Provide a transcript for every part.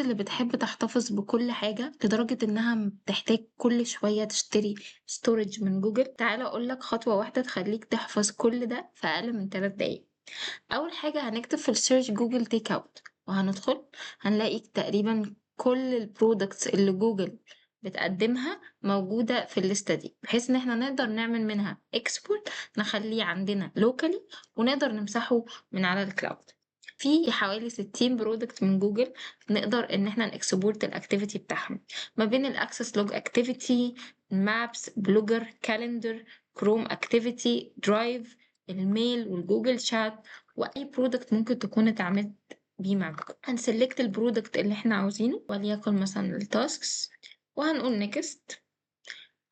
اللي بتحب تحتفظ بكل حاجة لدرجة إنها بتحتاج كل شوية تشتري storage من جوجل. تعالى أقولك خطوة واحدة تخليك تحفظ كل ده في أقل من 3 دقايق. أول حاجة هنكتب في السيرش جوجل تيك أوت، وهندخل هنلاقي تقريبا كل البرودكتس اللي جوجل بتقدمها موجودة في الليستة دي، بحيث إن احنا نقدر نعمل منها export نخليه عندنا locally ونقدر نمسحه من على الكلاود. في حوالي 60 برودكت من جوجل نقدر ان احنا نكسبورت الاكتيفيتي بتاعهم ما بين الاكسس لوج اكتيفيتي، مابس، بلوجر، كالندر، كروم اكتيفيتي، درايف، الميل والجوجل شات، واي برودكت ممكن تكون اتعاملت بيه مع جوجل. هنسلكت البرودكت اللي احنا عاوزينه وليكن مثلا التاسكس، وهنقول نيكست.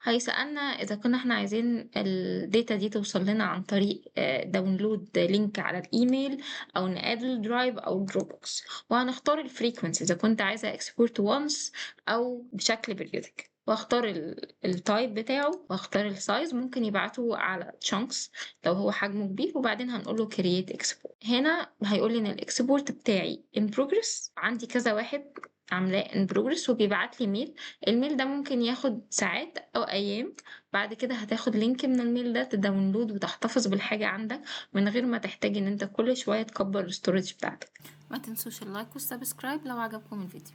هيسألنا إذا كنا احنا عايزين الداتا دي توصل لنا عن طريق داونلود لينك على الإيميل أو نقاد الدرايف أو دروبوكس، وهنختار الفريكونسي إذا كنت عايزة اكسبورت وانس أو بشكل بريودك، واختار التايب بتاعه واختار السايز. ممكن يبعته على chunks لو هو حجمه كبير، وبعدين هنقول له create export. هنا هيقول لي ان الاكسبورت بتاعي in progress، عندي كذا واحد عاملاه in progress وبيبعت لي ميل. الميل ده ممكن ياخد ساعات او ايام، بعد كده هتاخد لينك من الميل ده تداونلود وتحتفظ بالحاجة عندك من غير ما تحتاج ان انت كل شوية تكبر الاستورج بتاعتك. ما تنسوش اللايك والسبسكرايب لو عجبكم الفيديو.